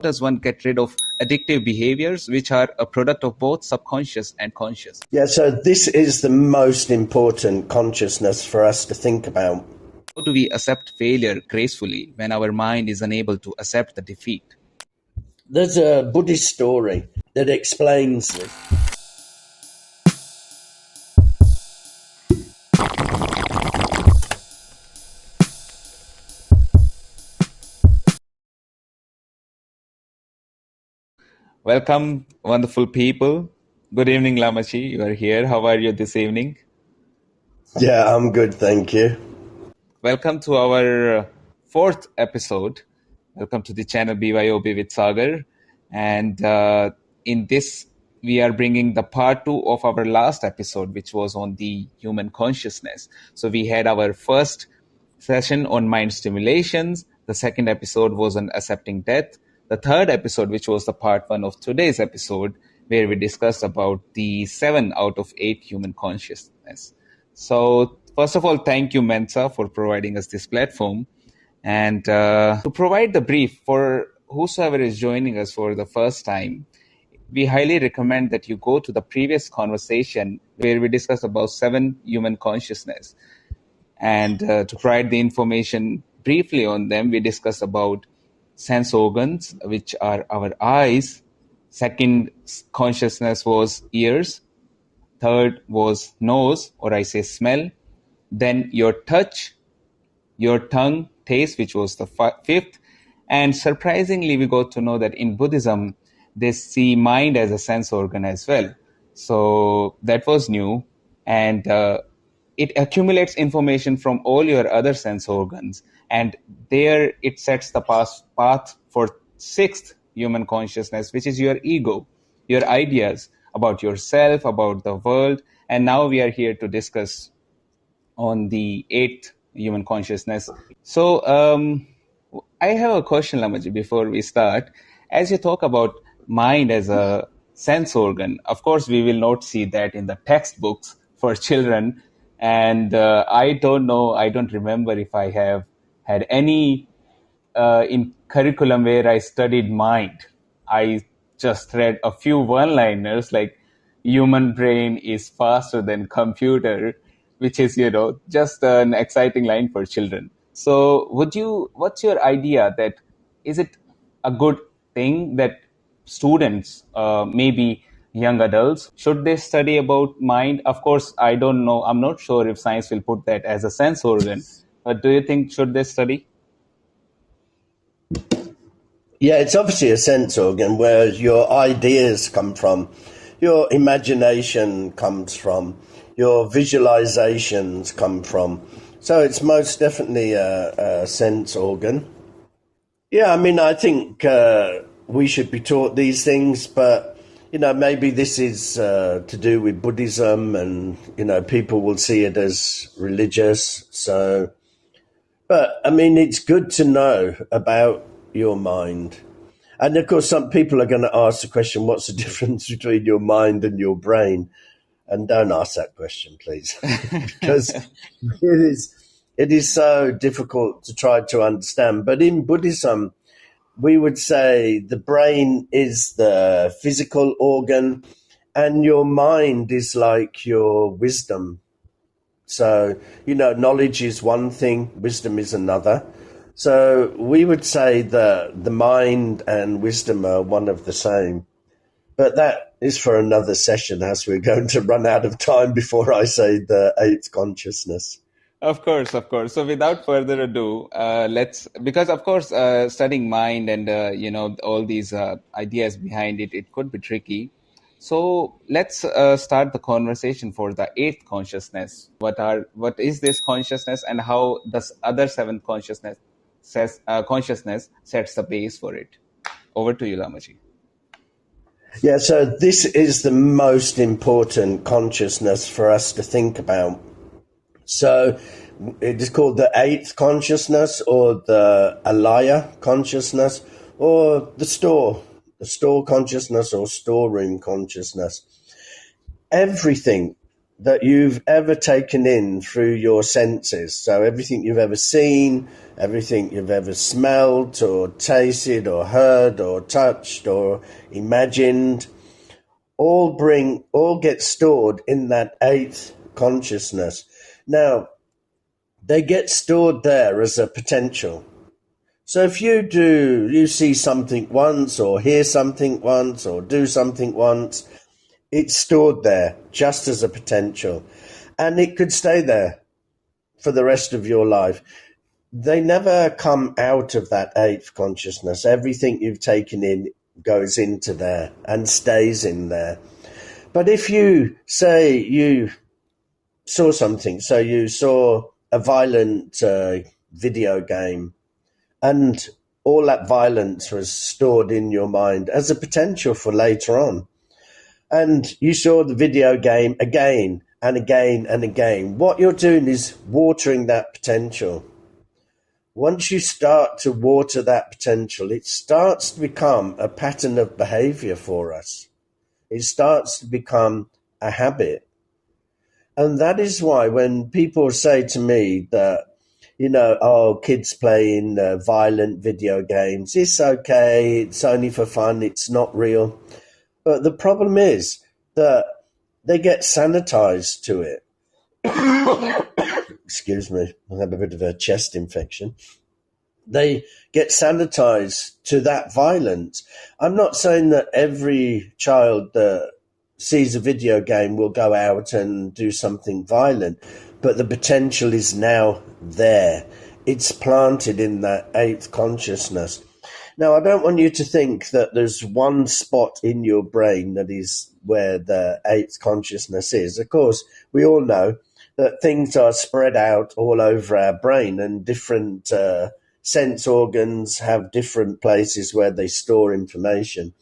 does one get rid of addictive behaviors which are a product of both subconscious and conscious? Yeah, so this is the most important consciousness for us to think about. How do we accept failure gracefully when our mind is unable to accept the defeat? There's a Buddhist story that explains this. Welcome, wonderful people. Good evening, Lamachi. You are here. How are you this evening? Yeah, I'm good, thank you. Welcome to our fourth episode. Welcome to the channel BYOB with Sagar. And in this, we are bringing the part 2 of our last episode, which was on the human consciousness. So we had our first session on mind stimulations. The second episode was on accepting death. The third episode, which was the part 1 of today's episode, where we discussed about the 7 out of 8 human consciousness. So first of all, thank you, Mensa, for providing us this platform. And to provide the brief for whosoever is joining us for the first time, we highly recommend that you go to the previous conversation where we discussed about 7 human consciousness. And to provide the information briefly on them, we discussed about sense organs, which are our eyes. Second consciousness was ears. Third was nose, or I say smell. Then your touch, your tongue, taste, which was the fifth. And surprisingly, we got to know that in Buddhism, they see mind as a sense organ as well. So that was new. And it accumulates information from all your other sense organs. And there it sets the path for sixth human consciousness, which is your ego, your ideas about yourself, about the world. And now we are here to discuss on the eighth human consciousness. So I have a question, Lamaji, before we start. As you talk about mind as a sense organ, of course, we will not see that in the textbooks for children. And I don't know, I don't remember if I have had any in curriculum where I studied mind. I just read a few one-liners like human brain is faster than computer, which is, just an exciting line for children. So what's your idea that, is it a good thing that students, maybe young adults, should they study about mind? Of course, I don't know. I'm not sure if science will put that as a sense organ, but do you think should they study? Yeah, it's obviously a sense organ where your ideas come from, your imagination comes from, your visualizations come from. So it's most definitely a sense organ. Yeah, I mean, I think we should be taught these things, but, maybe this is to do with Buddhism and, people will see it as religious. So, but, I mean, it's good to know about your mind. And of course, some people are going to ask the question, what's the difference between your mind and your brain? And don't ask that question, please, because it is so difficult to try to understand. But in Buddhism, we would say the brain is the physical organ and your mind is like your wisdom. So, knowledge is one thing, wisdom is another. So we would say that the mind and wisdom are one of the same. But that is for another session, as we're going to run out of time before I say the eighth consciousness. Of course, of course. So without further ado, because of course, studying mind and, all these ideas behind it, it could be tricky. So let's start the conversation for the eighth consciousness. What is this consciousness and how does other seven consciousness sets the base for it? Over to you, Lamaji. Yeah, so this is the most important consciousness for us to think about. So it is called the eighth consciousness or the Alaya consciousness or the store consciousness or storeroom consciousness. Everything that you've ever taken in through your senses. So everything you've ever seen, everything you've ever smelled or tasted or heard or touched or imagined, all get stored in that eighth consciousness. Now, they get stored there as a potential. So if you see something once or hear something once or do something once, it's stored there just as a potential. And it could stay there for the rest of your life. They never come out of that eighth consciousness. Everything you've taken in goes into there and stays in there. But if you say you saw something, so you saw a violent video game, and all that violence was stored in your mind as a potential for later on, and you saw the video game again and again and again, what you're doing is watering that potential. Once you start to water that potential, it starts to become a pattern of behavior for us. It starts to become a habit. And that is why when people say to me that, kids playing violent video games, it's okay, it's only for fun, it's not real. But the problem is that they get sanitized to it. Excuse me, I have a bit of a chest infection. They get sanitized to that violence. I'm not saying that every child that sees a video game will go out and do something violent, but the potential is now there. It's planted in that eighth consciousness. Now, I don't want you to think that there's one spot in your brain that is where the eighth consciousness is. Of course, we all know that things are spread out all over our brain, and different sense organs have different places where they store information.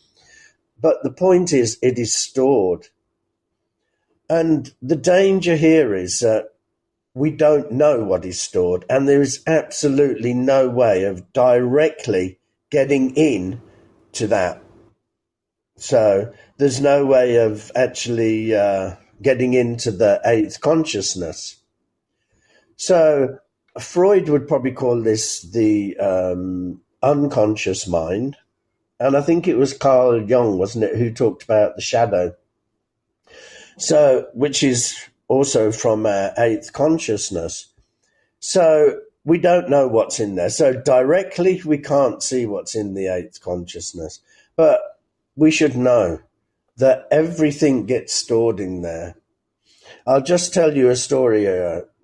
But the point is, it is stored. And the danger here is that we don't know what is stored, and there is absolutely no way of directly getting in to that. So there's no way of actually getting into the eighth consciousness. So Freud would probably call this the unconscious mind. And I think it was Carl Jung, wasn't it, who talked about the shadow. So, which is also from our eighth consciousness. So we don't know what's in there. So directly we can't see what's in the eighth consciousness. But we should know that everything gets stored in there. I'll just tell you a story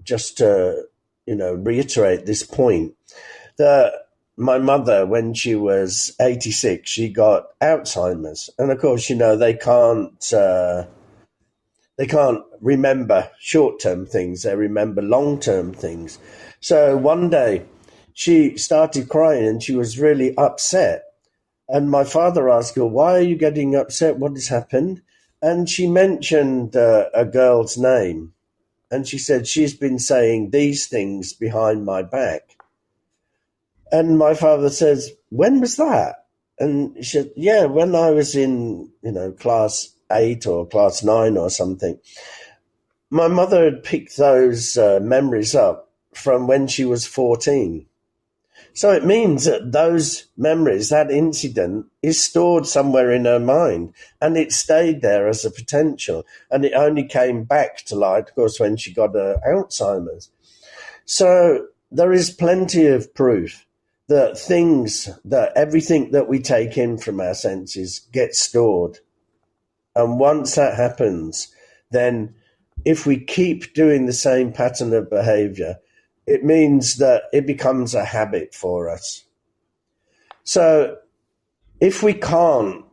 just to, reiterate this point. My mother, when she was 86, she got Alzheimer's. And of course, they can't remember short-term things. They remember long-term things. So one day she started crying and she was really upset. And my father asked her, "Why are you getting upset? What has happened?" And she mentioned a girl's name. And she said, "She's been saying these things behind my back." And my father says, "When was that?" And she said, "Yeah, when I was in, class 8 or class 9 or something." My mother had picked those memories up from when she was 14. So it means that those memories, that incident, is stored somewhere in her mind, and it stayed there as a potential. And it only came back to light, of course, when she got her Alzheimer's. So there is plenty of proof that everything that we take in from our senses gets stored. And once that happens, then if we keep doing the same pattern of behavior, it means that it becomes a habit for us. So if we can't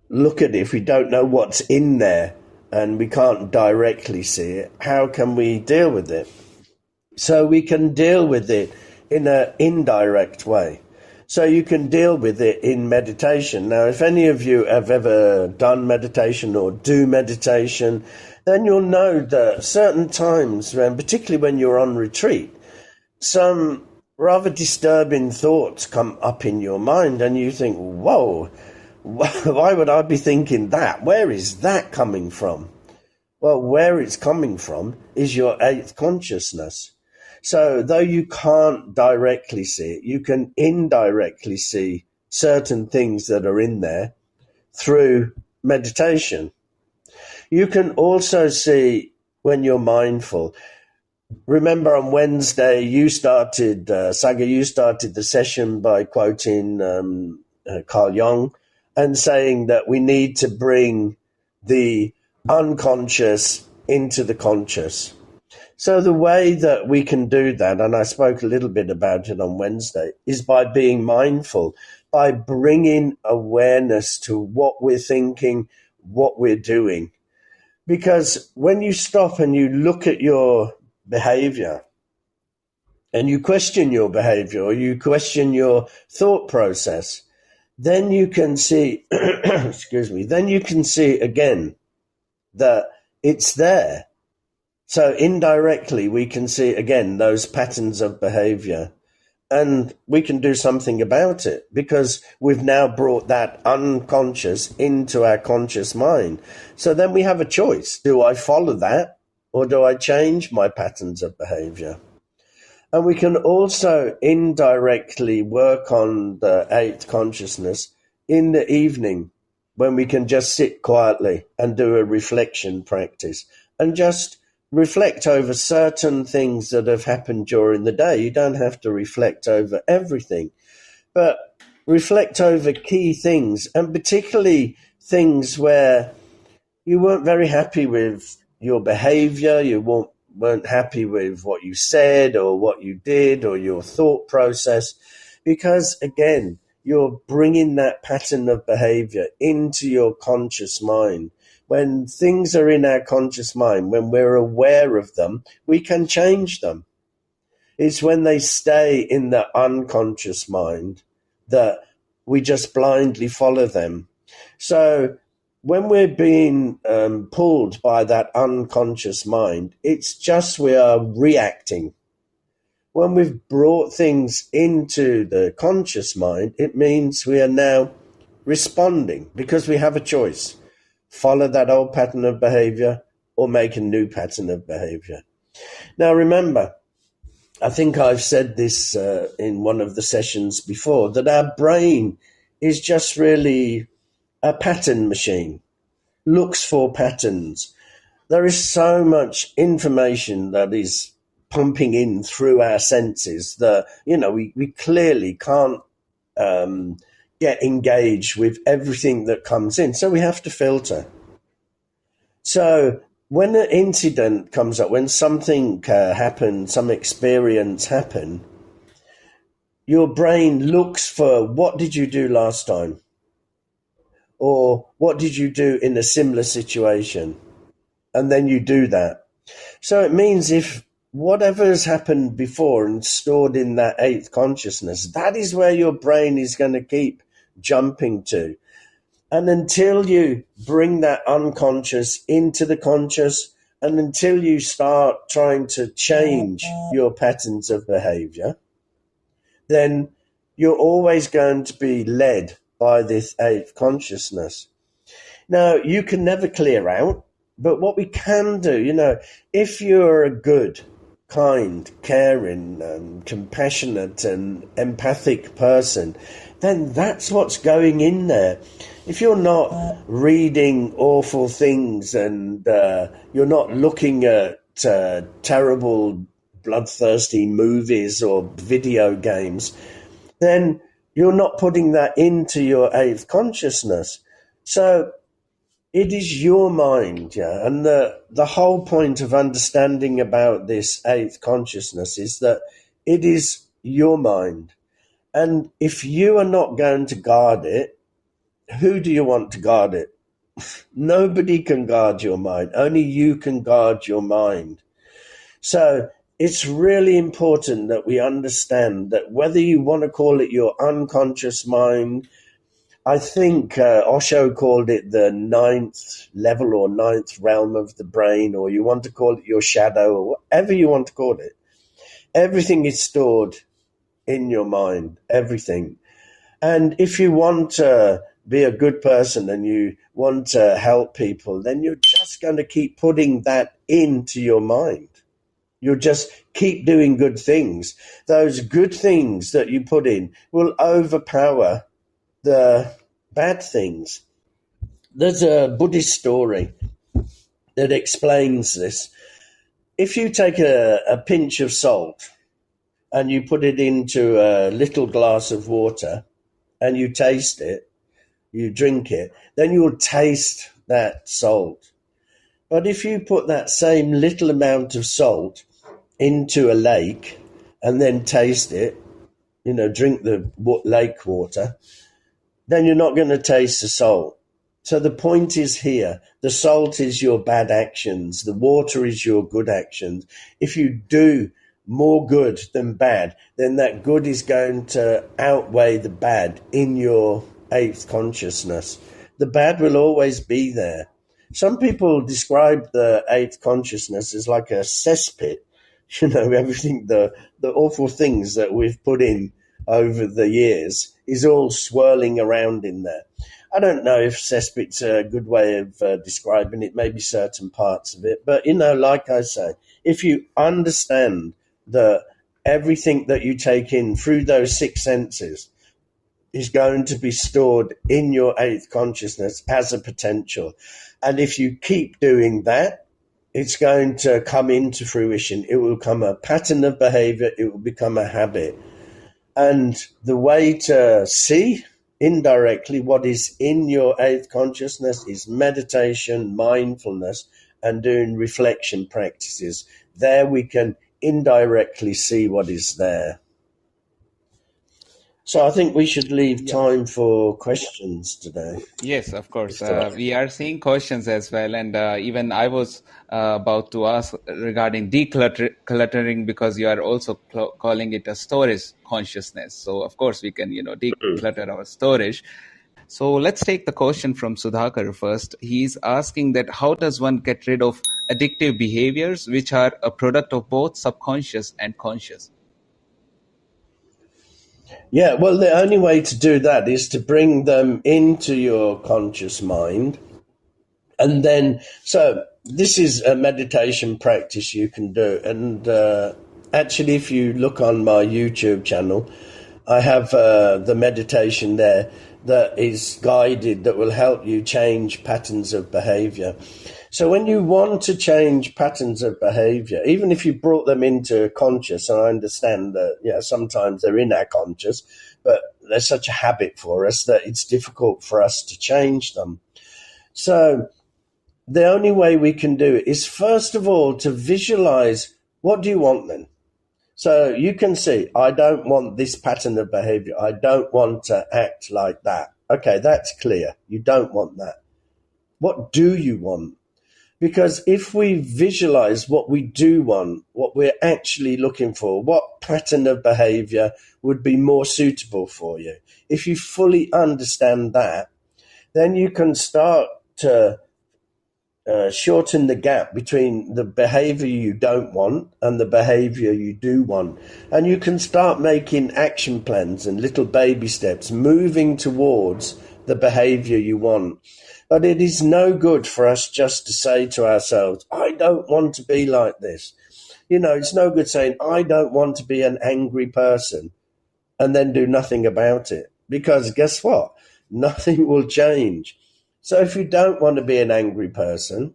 look at it, if we don't know what's in there and we can't directly see it, how can we deal with it? So we can deal with it in an indirect way. So you can deal with it in meditation. Now, if any of you have ever done meditation or do meditation, then you'll know that certain times, particularly when you're on retreat, some rather disturbing thoughts come up in your mind and you think, whoa, why would I be thinking that? Where is that coming from? Well, where it's coming from is your eighth consciousness. So though you can't directly see it, you can indirectly see certain things that are in there through meditation. You can also see when you're mindful. Remember on Wednesday, Sagar, you started the session by quoting Carl Jung and saying that we need to bring the unconscious into the conscious. So the way that we can do that, and I spoke a little bit about it on Wednesday, is by being mindful, by bringing awareness to what we're thinking, what we're doing. Because when you stop and you look at your behavior and you question your behavior or you question your thought process, then you can see, excuse me, then you can see again that it's there. So indirectly, we can see again those patterns of behavior, and we can do something about it because we've now brought that unconscious into our conscious mind. So then we have a choice. Do I follow that or do I change my patterns of behavior? And we can also indirectly work on the eighth consciousness in the evening when we can just sit quietly and do a reflection practice and just reflect over certain things that have happened during the day. You don't have to reflect over everything, but reflect over key things, and particularly things where you weren't very happy with your behavior, you weren't happy with what you said or what you did or your thought process, because again, you're bringing that pattern of behavior into your conscious mind. When things are in our conscious mind, when we're aware of them, we can change them. It's when they stay in the unconscious mind that we just blindly follow them. So when we're being pulled by that unconscious mind, it's just we are reacting. When we've brought things into the conscious mind, it means we are now responding because we have a choice. Follow that old pattern of behavior or make a new pattern of behavior. Now remember, I think I've said this in one of the sessions before, that our brain is just really a pattern machine, looks for patterns. There is so much information that is pumping in through our senses that, we clearly can't get engaged with everything that comes in. So we have to filter. So when an incident comes up, when something happens, some experience happened, your brain looks for what did you do last time? Or what did you do in a similar situation? And then you do that. So it means if whatever has happened before and stored in that eighth consciousness, that is where your brain is going to keep jumping to. And until you bring that unconscious into the conscious, and until you start trying to change your patterns of behavior, then you're always going to be led by this eighth consciousness. Now, you can never clear out, but what we can do, if you're a good, kind, caring, compassionate and empathic person, then that's what's going in there. If you're not reading awful things and you're not looking at terrible, bloodthirsty movies or video games, then you're not putting that into your eighth consciousness. So it is your mind, yeah. And the whole point of understanding about this eighth consciousness is that it is your mind. And if you are not going to guard it, who do you want to guard it? Nobody can guard your mind. Only you can guard your mind. So it's really important that we understand that whether you want to call it your unconscious mind, I think Osho called it the ninth level or ninth realm of the brain, or you want to call it your shadow, or whatever you want to call it. Everything is stored in your mind, everything. And if you want be a good person and you want to help people, then you're just going to keep putting that into your mind. You'll just keep doing good things. Those good things that you put in will overpower the bad things. There's a Buddhist story that explains this. If you take a pinch of salt and you put it into a little glass of water and you taste it, you drink it, then you'll taste that salt. But if you put that same little amount of salt into a lake and then taste it, drink the lake water, then you're not going to taste the salt. So the point is here, the salt is your bad actions, the water is your good actions. If you do more good than bad, then that good is going to outweigh the bad in your eighth consciousness. The bad will always be there. Some people describe the eighth consciousness as like a cesspit. Everything, the awful things that we've put in over the years is all swirling around in there. I don't know if cesspit's a good way of describing it, maybe certain parts of it. But, like I say, if you understand that everything that you take in through those six senses is going to be stored in your eighth consciousness as a potential. And if you keep doing that, it's going to come into fruition. It will become a pattern of behavior. It will become a habit. And the way to see indirectly what is in your eighth consciousness is meditation, mindfulness, and doing reflection practices. There we can indirectly see what is there. So I think we should leave time for questions today. Yes, of course. We are seeing questions as well. And even I was about to ask regarding decluttering, because you are also calling it a storage consciousness. So, of course, we can, declutter our storage. So let's take the question from Sudhakar first. He's asking that how does one get rid of addictive behaviors, which are a product of both subconscious and conscious? Yeah, well, the only way to do that is to bring them into your conscious mind. And then, so this is a meditation practice you can do. And actually, if you look on my YouTube channel, I have the meditation there that is guided, that will help you change patterns of behavior. So when you want to change patterns of behavior, even if you brought them into conscious, and I understand that sometimes they're in our conscious, but they're such a habit for us that it's difficult for us to change them. So the only way we can do it is, first of all, to visualize, what do you want then? So you can see, I don't want this pattern of behavior. I don't want to act like that. Okay, that's clear. You don't want that. What do you want? Because if we visualize what we do want, what we're actually looking for, what pattern of behavior would be more suitable for you, if you fully understand that, then you can start to shorten the gap between the behavior you don't want and the behavior you do want. And you can start making action plans and little baby steps, moving towards the behavior you want. But it is no good for us just to say to ourselves, I don't want to be like this. It's no good saying, I don't want to be an angry person, and then do nothing about it. Because guess what? Nothing will change. So if you don't want to be an angry person,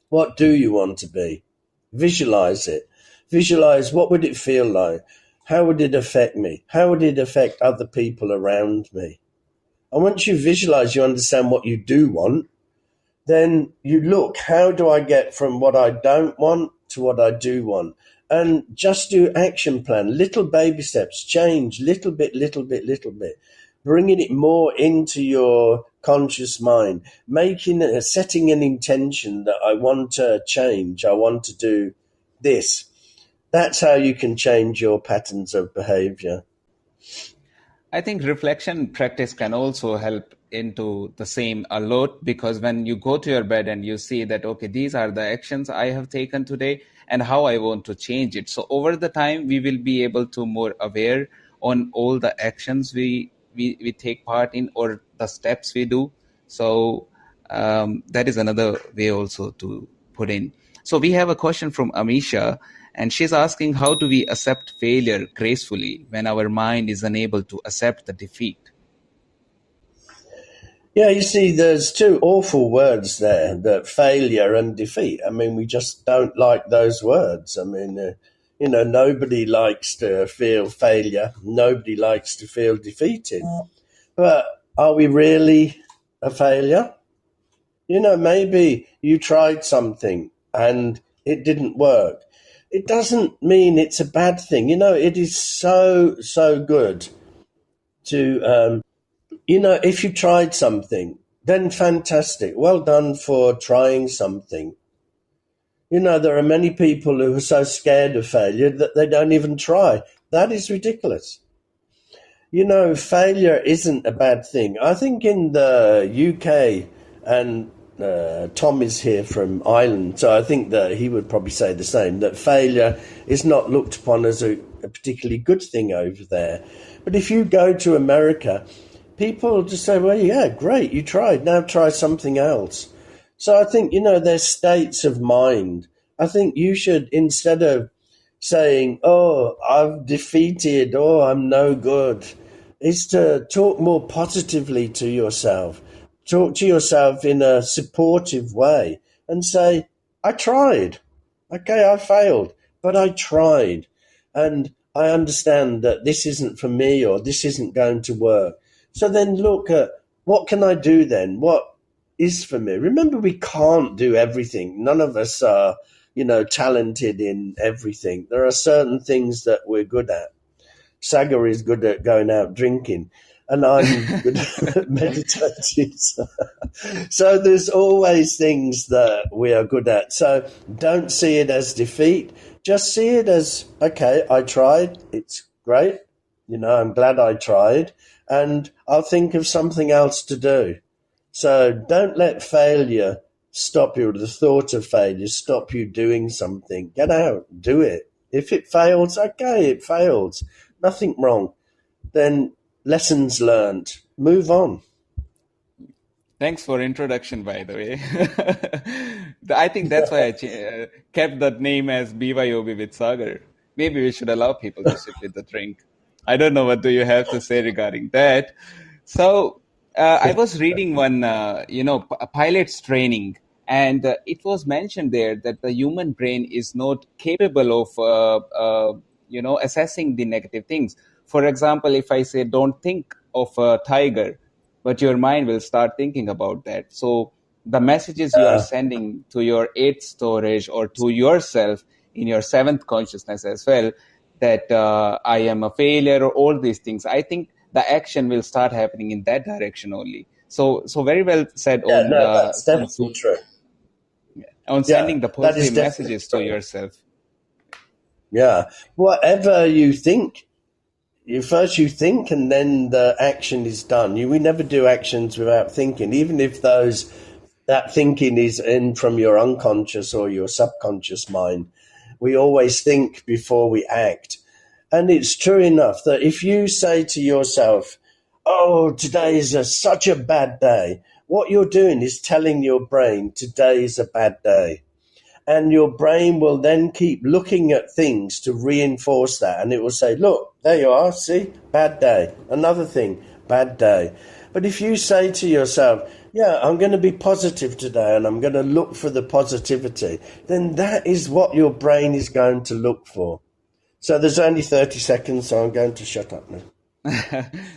what do you want to be? Visualize it. Visualize, what would it feel like? How would it affect me? How would it affect other people around me? And once you visualize, you understand what you do want, then you look, how do I get from what I don't want to what I do want? And just do action plan, little baby steps, change, little bit, little bit, little bit, bringing it more into your conscious mind, setting an intention that I want to change, I want to do this. That's how you can change your patterns of behavior. I think reflection practice can also help into the same a lot, because when you go to your bed and you see that, okay, these are the actions I have taken today and how I want to change it. So over the time, we will be able to more aware on all the actions we take part in, or the steps we do. So that is another way also to put in. So we have a question from Amisha, and she's asking, how do we accept failure gracefully when our mind is unable to accept the defeat? Yeah, you see, there's two awful words there, that failure and defeat. I mean, we just don't like those words. I mean, nobody likes to feel failure. Nobody likes to feel defeated. But are we really a failure? Maybe you tried something and it didn't work. It doesn't mean it's a bad thing. It is so, so good to, if you tried something, then fantastic. Well done for trying something. There are many people who are so scared of failure that they don't even try. That is ridiculous. Failure isn't a bad thing. I think in the UK, and Tom is here from Ireland, so I think that he would probably say the same, that failure is not looked upon as a particularly good thing over there. But if you go to America, people just say, well, yeah, great, you tried, now try something else. So I think, there's states of mind. I think you should, instead of saying, oh, I've defeated, oh, I'm no good, is to talk more positively to yourself. Talk to yourself in a supportive way and say, I tried. Okay, I failed, but I tried. And I understand that this isn't for me or this isn't going to work. So then look at, what can I do then? What is for me? Remember, we can't do everything. None of us are, talented in everything. There are certain things that we're good at. Sagar is good at going out drinking, and I'm good at meditating. So there's always things that we are good at. So don't see it as defeat. Just see it as, okay, I tried. It's great. I'm glad I tried, and I'll think of something else to do. So don't let failure stop you, or the thought of failure stop you doing something. Get out, do it. If it fails, okay, it fails. Nothing wrong. Then lessons learned. Move on. Thanks for introduction, by the way. I think that's why I kept that name as BYOB with Sagar. Maybe we should allow people to sit with the drink. I don't know, what do you have to say regarding that? So I was reading one, a pilot's training, and it was mentioned there that the human brain is not capable of, assessing the negative things. For example, if I say, don't think of a tiger, but your mind will start thinking about that. So the messages you are Uh, sending to your eighth storage or to yourself in your seventh consciousness as well, that I am a failure or all these things, I think the action will start happening in that direction only. So very well said yeah, on no, that's definitely true. Yeah, sending the that is positive definitely messages to true. yourself. Yeah. Whatever you think, you think and then the action is done. We never do actions without thinking, even if that thinking is in from your unconscious or your subconscious mind. We always think before we act. And it's true enough that if you say to yourself, oh, today is such a bad day, what you're doing is telling your brain today is a bad day. And your brain will then keep looking at things to reinforce that. And it will say, look, there you are, see, bad day. Another thing, bad day. But if you say to yourself, yeah, I'm going to be positive today and I'm going to look for the positivity, then that is what your brain is going to look for. So there's only 30 seconds, so I'm going to shut up now.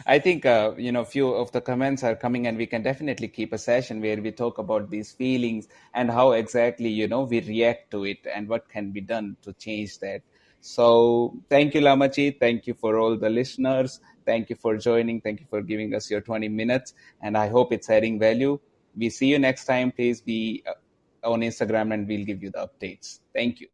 I think few of the comments are coming, and we can definitely keep a session where we talk about these feelings and how exactly we react to it and what can be done to change that. So thank you, Lamachi. Thank you for all the listeners. Thank you for joining. Thank you for giving us your 20 minutes, and I hope it's adding value. We see you next time. Please be on Instagram, and we'll give you the updates. Thank you.